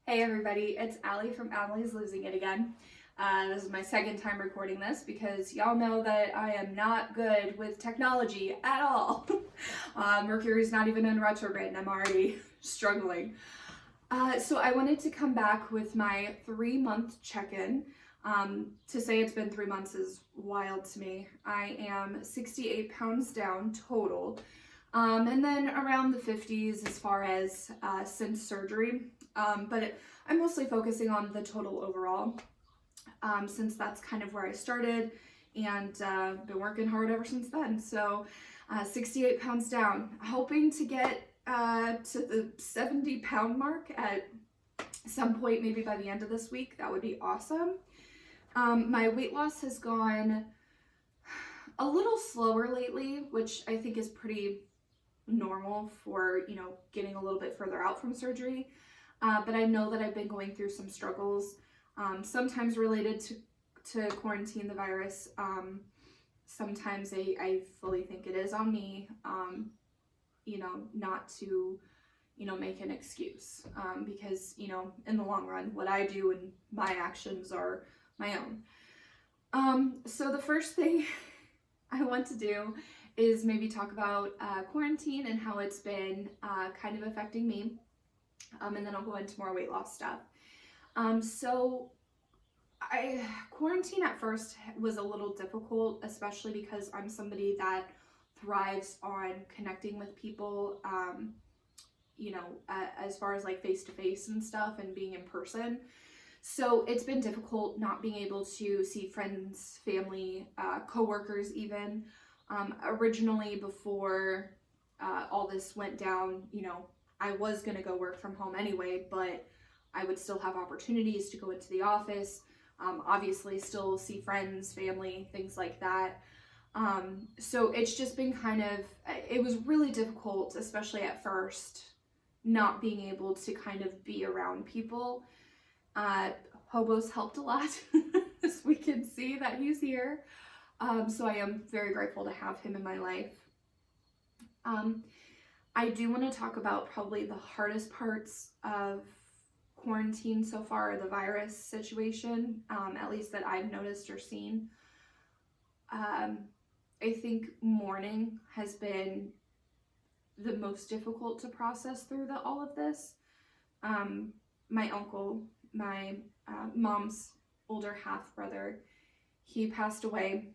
Hey everybody, it's Allie from Allie's Losing It Again. This is my second time recording this because y'all know that I am not good with technology at all. Mercury's not even in retrograde and I'm already struggling. So I wanted to come back with my 3-month check-in. To say it's been 3 months is wild to me. I am 68 pounds down total. And then around the 50s as far as since surgery. But I'm mostly focusing on the total overall, since that's kind of where I started and been working hard ever since then. So 68 pounds down, hoping to get to the 70-pound mark at some point, maybe by the end of this week. That would be awesome. My weight loss has gone a little slower lately, which I think is pretty normal for, getting a little bit further out from surgery. But I know that I've been going through some struggles, sometimes related to quarantine, the virus. Sometimes I fully think it is on me, not to, make an excuse, because, in the long run, what I do and my actions are my own. So the first thing I want to do is maybe talk about quarantine and how it's been kind of affecting me. And then I'll go into more weight loss stuff. So quarantine at first was a little difficult, especially because I'm somebody that thrives on connecting with people, as far as like face-to-face and stuff and being in person. So it's been difficult not being able to see friends, family, coworkers even. Originally, before all this went down, I was going to go work from home anyway, but I would still have opportunities to go into the office, obviously still see friends, family, things like that. So it's just been it was really difficult, especially at first, not being able to kind of be around people. Hobo's helped a lot, as we can see that he's here. So I am very grateful to have him in my life. I do want to talk about probably the hardest parts of quarantine so far, the virus situation, at least that I've noticed or seen. I think mourning has been the most difficult to process through all of this. My uncle, my mom's older half-brother, he passed away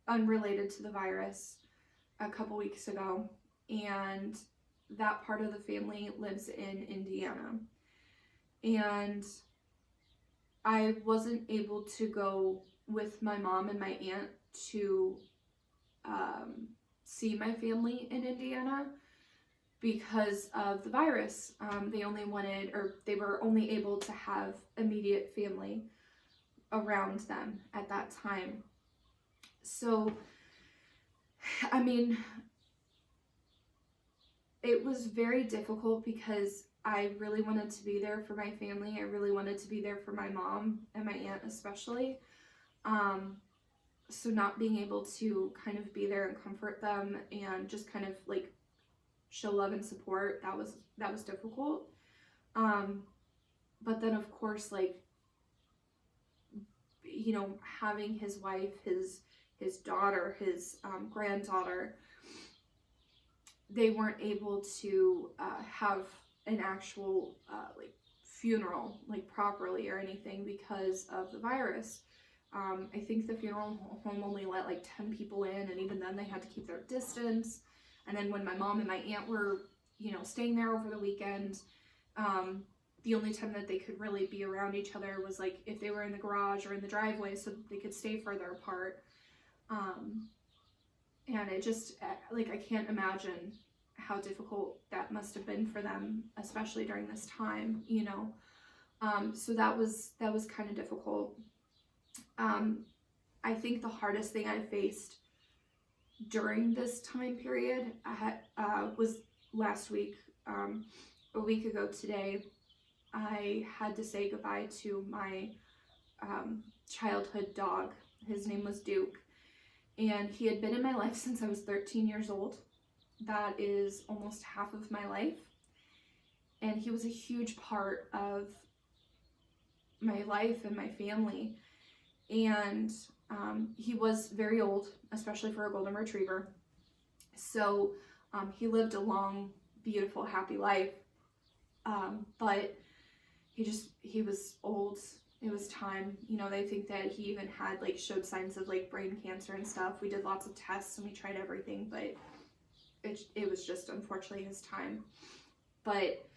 unrelated to the virus a couple weeks ago. And that part of the family lives in Indiana. And I wasn't able to go with my mom and my aunt to see my family in Indiana because of the virus. They were only able to have immediate family around them at that time. So, it was very difficult because I really wanted to be there for my family. I really wanted to be there for my mom and my aunt especially. So not being able to kind of be there and comfort them and just kind of like show love and support, that was difficult. But then of course, like, having his wife, his daughter, his granddaughter, they weren't able to have an actual funeral properly or anything because of the virus. I think the funeral home only let 10 people in, and even then they had to keep their distance. And then when my mom and my aunt were staying there over the weekend, the only time that they could really be around each other was if they were in the garage or in the driveway, so they could stay further apart. And it just, I can't imagine how difficult that must have been for them, especially during this time, So that was kind of difficult. I think the hardest thing I faced during this time period was last week. A week ago today, I had to say goodbye to my childhood dog. His name was Duke. And he had been in my life since I was 13 years old. That is almost half of my life. and he was a huge part of my life and my family. And he was very old, especially for a golden retriever. So he lived a long, beautiful, happy life. But he was old. It was time. You know, they think that he even had, like, showed signs of, like, brain cancer and stuff. We did lots of tests and we tried everything, but it was just, unfortunately, his time. But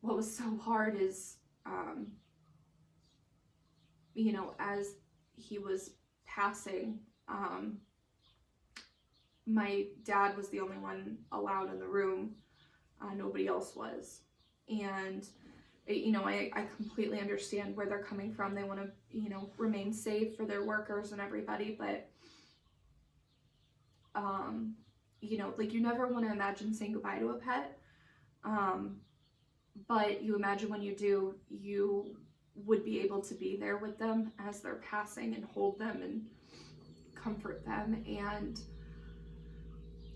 what was so hard is, you know, as he was passing, my dad was the only one allowed in the room. Nobody else was. And, you know, I completely understand where they're coming from. They want to, you know, remain safe for their workers and everybody, but, you know, like, you never want to imagine saying goodbye to a pet. But you imagine when you do, you would be able to be there with them as they're passing and hold them and comfort them. And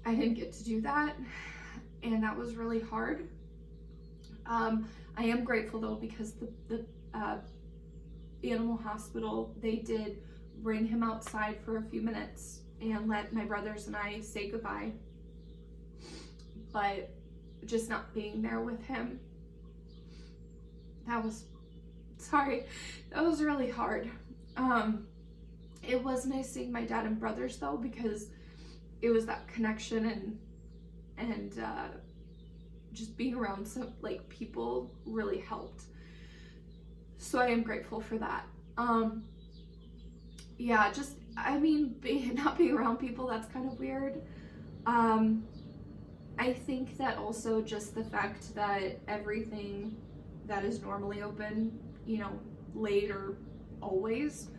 I didn't get to do that, and that was really hard. I am grateful though, because the animal hospital, they did bring him outside for a few minutes and let my brothers and I say goodbye. But just not being there with him, that was really hard. It was nice seeing my dad and brothers though, because it was that connection and just being around some, like, people really helped. So I am grateful for that. Yeah, just, I mean, not being around people, that's kind of weird. I think that also just the fact that everything that is normally open, you know, late or always,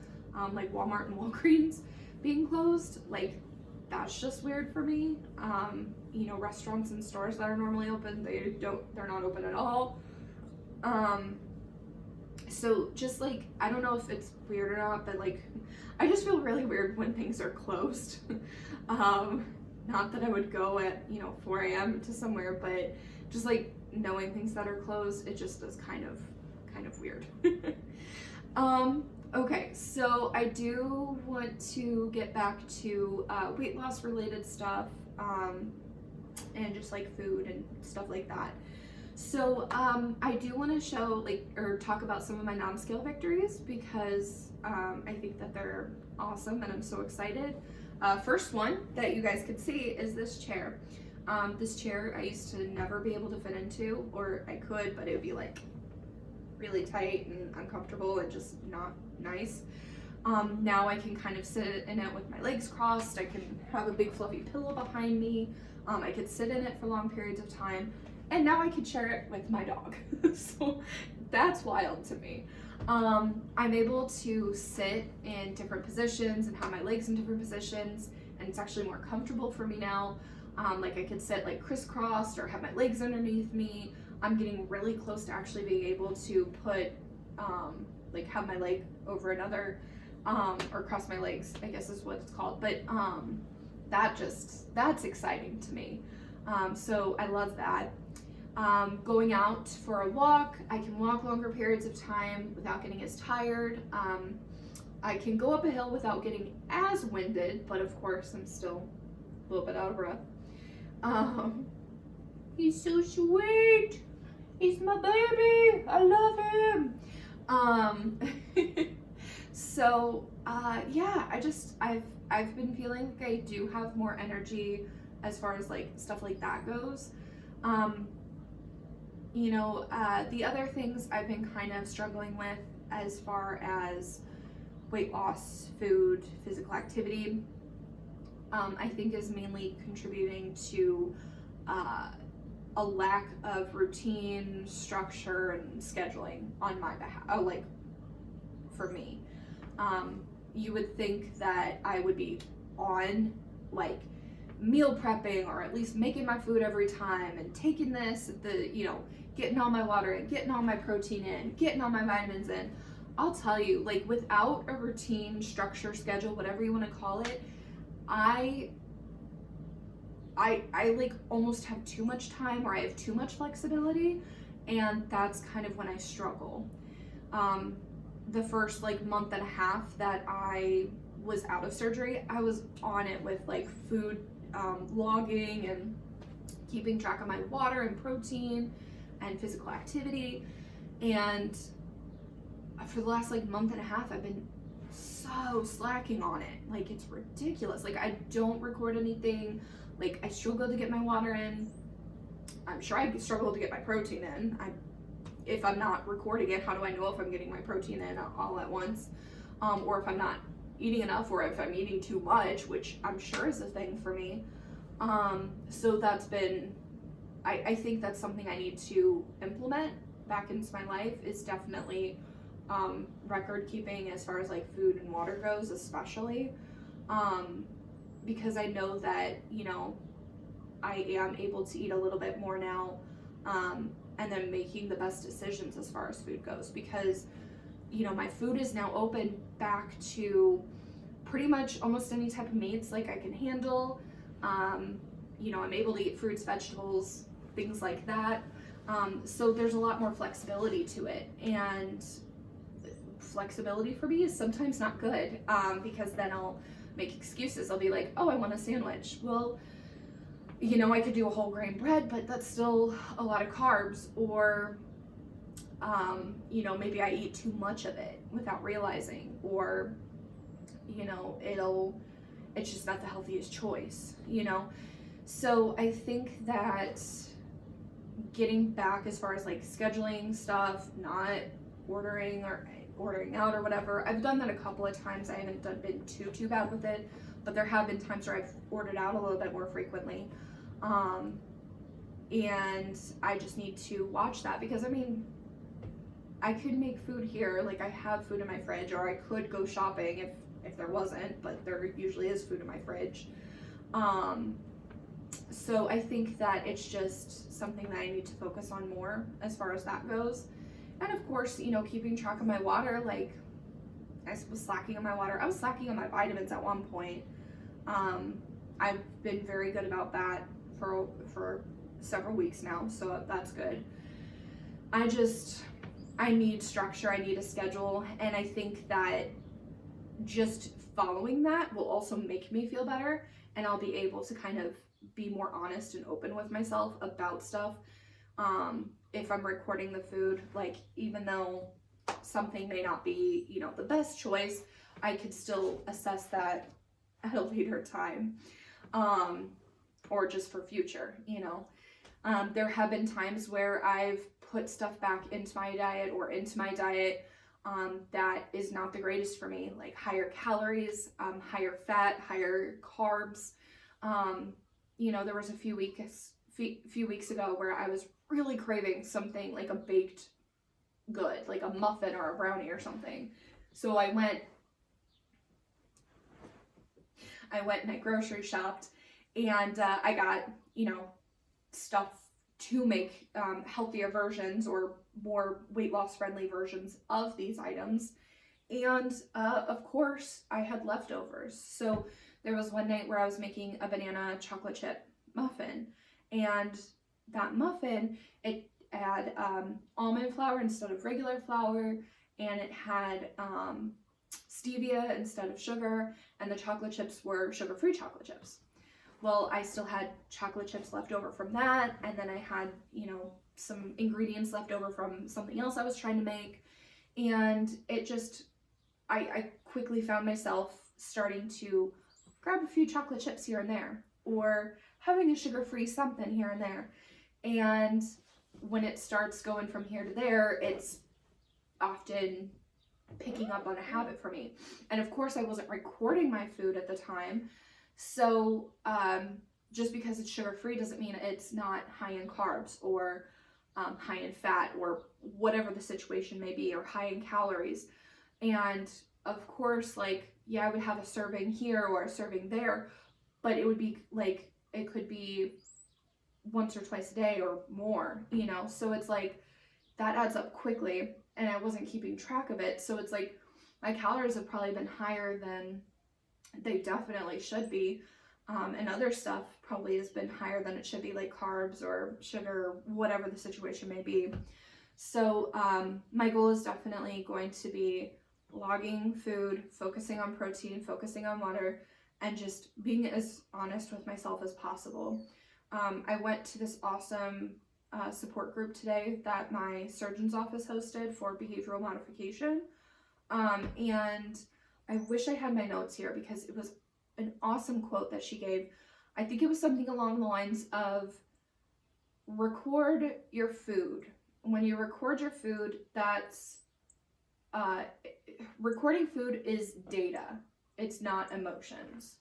like Walmart and Walgreens being closed, like, that's just weird for me. You know, restaurants and stores that are normally open, they're not open at all. So just, like, I don't know if it's weird or not, but, like, I just feel really weird when things are closed. Not that I would go at, you know, 4 a.m. to somewhere, but just, like, knowing things that are closed, it just is kind of weird. Okay, so I do want to get back to weight loss related stuff, and just, like, food and stuff like that. So I do want to show, like, or talk about some of my non-scale victories, because I think that they're awesome and I'm so excited. First one that you guys could see is this chair. This chair I used to never be able to fit into, or I could, but it would be, like, really tight and uncomfortable and just not nice. Now I can kind of sit in it with my legs crossed. I can have a big fluffy pillow behind me. I could sit in it for long periods of time, and now I can share it with my dog. So that's wild to me. I'm able to sit in different positions and have my legs in different positions, and it's actually more comfortable for me now. Like, I could sit, like, crisscrossed or have my legs underneath me. I'm getting really close to actually being able to put, like, have my leg over another, or cross my legs, I guess is what it's called. But that's exciting to me. So I love that. Going out for a walk, I can walk longer periods of time without getting as tired. I can go up a hill without getting as winded, but of course I'm still a little bit out of breath. He's so sweet. He's my baby. I love him. So yeah, I've been feeling like I do have more energy as far as, like, stuff like that goes. You know, the other things I've been kind of struggling with as far as weight loss, food, physical activity, I think is mainly contributing to a lack of routine, structure, and scheduling on my behalf. Oh, like, for me. You would think that I would be on, like, meal prepping, or at least making my food every time, and taking this, you know, getting all my water in, getting all my protein in, getting all my vitamins in. I'll tell you, like, without a routine, structure, schedule, whatever you want to call it, I like almost have too much time, or I have too much flexibility, And that's kind of when I struggle. The first like month and a half that I was out of surgery, I was on it with like food logging and keeping track of my water and protein and physical activity. And for the last like month and a half, I've been so slacking on it. Like, it's ridiculous. Like, I don't record anything. Like, I struggle to get my water in. I'm sure I struggle to get my protein in. If I'm not recording it, how do I know if I'm getting my protein in all at once? Or if I'm not eating enough, or if I'm eating too much, which I'm sure is a thing for me. So that's been, I think that's something I need to implement back into my life, is definitely record keeping as far as like food and water goes, especially. Because I know that, you know, I am able to eat a little bit more now, and then making the best decisions as far as food goes, because, you know, my food is now open back to pretty much almost any type of meats like I can handle. You know, I'm able to eat fruits, vegetables, things like that. So there's a lot more flexibility to it, and flexibility for me is sometimes not good, because then I'll make excuses. I'll be like, oh, I want a sandwich. Well, you know, I could do a whole grain bread, but that's still a lot of carbs. Or, you know, maybe I eat too much of it without realizing, or, you know, it's just not the healthiest choice, you know? So I think that getting back as far as like scheduling stuff, not ordering out or whatever, I've done that a couple of times. I haven't been too bad with it, but there have been times where I've ordered out a little bit more frequently. And I just need to watch that, because I mean, I could make food here, like I have food in my fridge, or I could go shopping if there wasn't, but there usually is food in my fridge. So I think that it's just something that I need to focus on more as far as that goes. And of course, you know, keeping track of my water. Like, I was slacking on my water. I was slacking on my vitamins at one point. I've been very good about that for several weeks now, so that's good. I need structure, I need a schedule, and I think that just following that will also make me feel better, and I'll be able to kind of be more honest and open with myself about stuff. If I'm recording the food, like, even though something may not be, you know, the best choice, I could still assess that at a later time, or just for future, you know. There have been times where I've put stuff back into my diet that is not the greatest for me, like higher calories, higher fat, higher carbs. You know, there was a few weeks ago where I was really craving something like a baked good, like a muffin or a brownie or something. So I went and I grocery shopped, and I got, you know, stuff to make healthier versions or more weight loss friendly versions of these items. And of course I had leftovers. So there was one night where I was making a banana chocolate chip muffin, and that muffin, it had almond flour instead of regular flour, and it had stevia instead of sugar, and the chocolate chips were sugar-free chocolate chips. Well, I still had chocolate chips left over from that, and then I had, you know, some ingredients left over from something else I was trying to make, and it just, I quickly found myself starting to grab a few chocolate chips here and there, or having a sugar-free something here and there. And when it starts going from here to there, it's often picking up on a habit for me. And of course I wasn't recording my food at the time, so just because it's sugar-free doesn't mean it's not high in carbs, or high in fat, or whatever the situation may be, or high in calories. And of course, like, yeah, I would have a serving here or a serving there, but it would be like, it could be once or twice a day or more, you know. So it's like, that adds up quickly, and I wasn't keeping track of it. So it's like, my calories have probably been higher than they definitely should be. and other stuff probably has been higher than it should be, like carbs or sugar, whatever the situation may be. So my goal is definitely going to be logging food, focusing on protein, focusing on water, and just being as honest with myself as possible. I went to this awesome support group today that my surgeon's office hosted for behavioral modification. And I wish I had my notes here because it was an awesome quote that she gave. I think it was something along the lines of record your food. When you record your food, that's recording food is data. It's not emotions.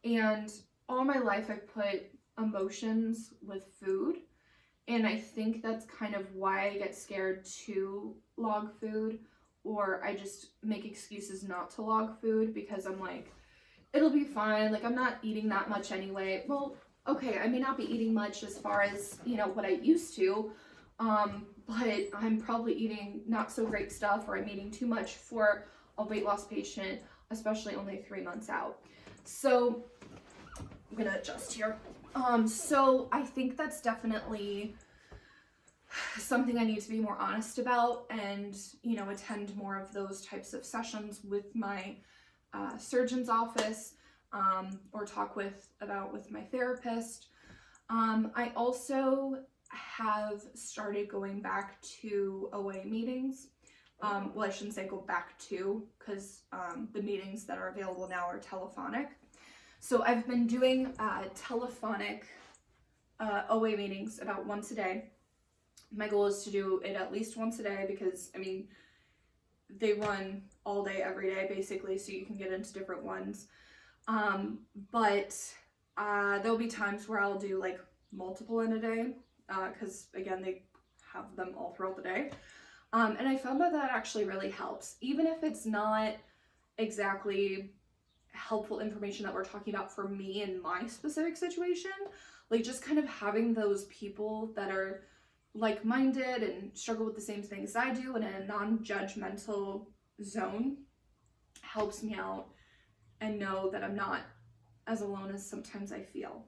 And all my life I've put emotions with food, and I think that's kind of why I get scared to log food, or I just make excuses not to log food because I'm like, it'll be fine, like I'm not eating that much anyway. Well, okay, I may not be eating much as far as, you know, what I used to, but I'm probably eating not so great stuff, or I'm eating too much for a weight loss patient, especially only 3 months out. So I'm gonna adjust here. So I think that's definitely something I need to be more honest about, and, you know, attend more of those types of sessions with my surgeon's office, or talk with my therapist. I also have started going back to OA meetings. Well, I shouldn't say go back to, because the meetings that are available now are telephonic. So I've been doing telephonic OA meetings about once a day. My goal is to do it at least once a day because, I mean, they run all day, every day, basically, so you can get into different ones. But there'll be times where I'll do like multiple in a day, because again, they have them all throughout the day. And I found that actually really helps, even if it's not exactly helpful information that we're talking about for me in my specific situation. Like, just kind of having those people that are like-minded and struggle with the same things I do in a non-judgmental zone helps me out and know that I'm not as alone as sometimes I feel.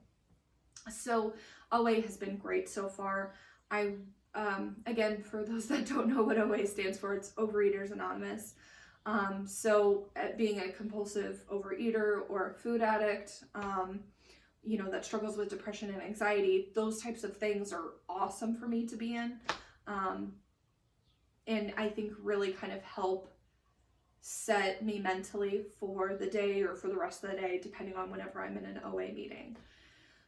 So OA has been great so far. Again, for those that don't know what OA stands for, it's Overeaters Anonymous. So being a compulsive overeater or a food addict, you know, that struggles with depression and anxiety, those types of things are awesome for me to be in. And I think really kind of help set me mentally for the day or for the rest of the day, depending on whenever I'm in an OA meeting.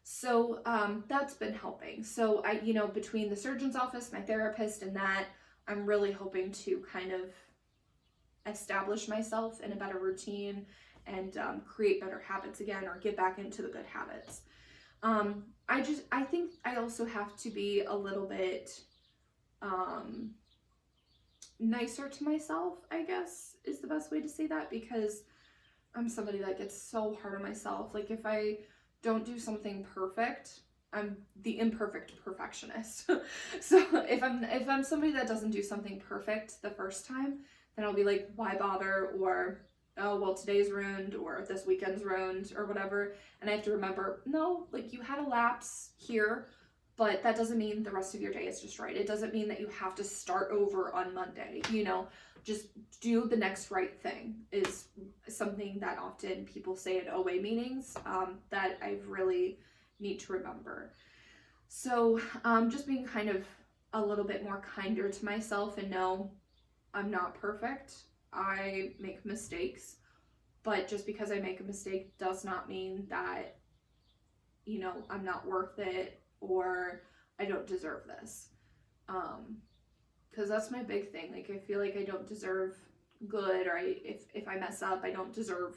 So that's been helping. So I, you know, between the surgeon's office, my therapist, and that, I'm really hoping to kind of establish myself in a better routine and create better habits again, or get back into the good habits. I think I also have to be a little bit nicer to myself, I guess is the best way to say that, because I'm somebody that gets so hard on myself. Like, if I don't do something perfect, I'm the imperfect perfectionist. So if I'm somebody that doesn't do something perfect the first time, then I'll be like, why bother? Or, oh, well, today's ruined, or this weekend's ruined, or whatever. And I have to remember, no, like, you had a lapse here, but that doesn't mean the rest of your day is just right. It doesn't mean that you have to start over on Monday, you know, just do the next right thing is something that often people say at OA meetings, that I really need to remember. So just being kind of a little bit more kinder to myself, and know I'm not perfect. I make mistakes, but just because I make a mistake does not mean that, you know, I'm not worth it or I don't deserve this. Because that's my big thing. Like, I feel like I don't deserve good, or if I mess up, I don't deserve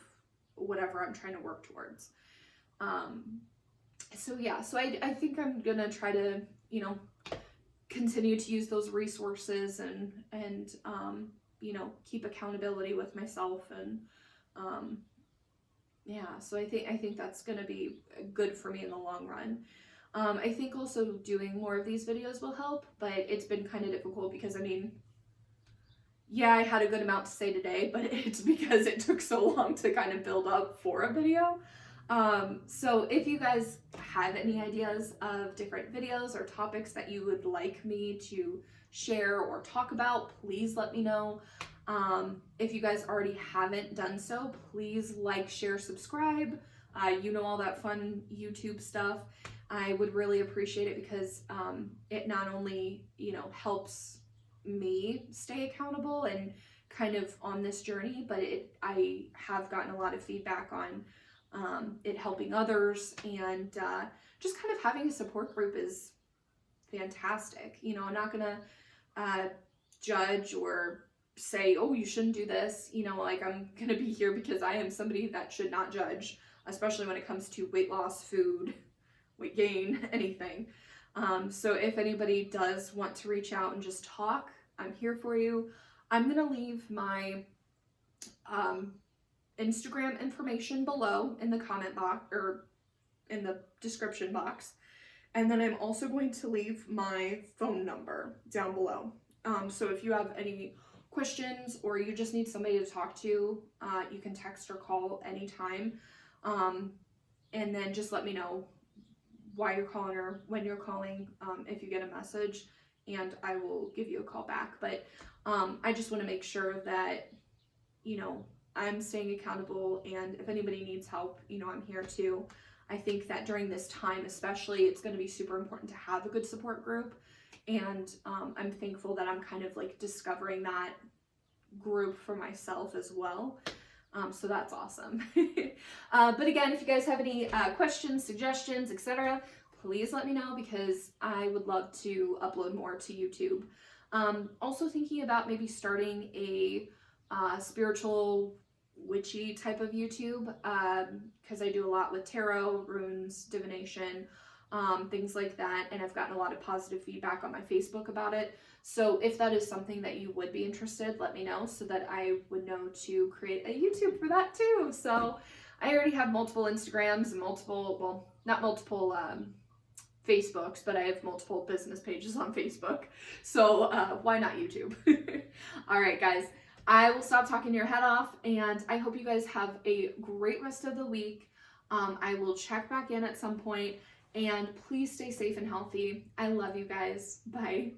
whatever I'm trying to work towards. So yeah, so I think I'm gonna try to, you know, continue to use those resources and you know, keep accountability with myself, and yeah, so I think that's gonna be good for me in the long run. I think also doing more of these videos will help, but it's been kind of difficult because, I mean, yeah, I had a good amount to say today, but it's because it took so long to kind of build up for a video. So if you guys have any ideas of different videos or topics that you would like me to share or talk about, please let me know. If you guys already haven't done so, please like, share, subscribe. You know, all that fun YouTube stuff. I would really appreciate it because it not only, you know, helps me stay accountable and kind of on this journey, but I have gotten a lot of feedback on it helping others, and just kind of having a support group is fantastic. You know, I'm not gonna judge or say, oh, you shouldn't do this. You know, like, I'm gonna be here because I am somebody that should not judge, especially when it comes to weight loss, food, weight gain, anything. So if anybody does want to reach out and just talk, I'm here for you. I'm gonna leave my Instagram information below in the comment box or in the description box. And then I'm also going to leave my phone number down below. So if you have any questions or you just need somebody to talk to, you can text or call anytime. And then just let me know why you're calling or when you're calling, if you get a message, and I will give you a call back. But I just want to make sure that, you know, I'm staying accountable, and if anybody needs help, you know, I'm here too. I think that during this time especially, it's going to be super important to have a good support group, and I'm thankful that I'm kind of like discovering that group for myself as well. So that's awesome. But again, if you guys have any questions, suggestions, etc., please let me know, because I would love to upload more to YouTube. Also thinking about maybe starting a spiritual witchy type of YouTube, because I do a lot with tarot, runes, divination, things like that, and I've gotten a lot of positive feedback on my Facebook about it. So if that is something that you would be interested, let me know so that I would know to create a YouTube for that too. So I already have multiple Instagrams and multiple, well, not multiple Facebooks, but I have multiple business pages on Facebook. So why not YouTube? All right, guys. I will stop talking your head off, and I hope you guys have a great rest of the week. I will check back in at some point, and please stay safe and healthy. I love you guys. Bye.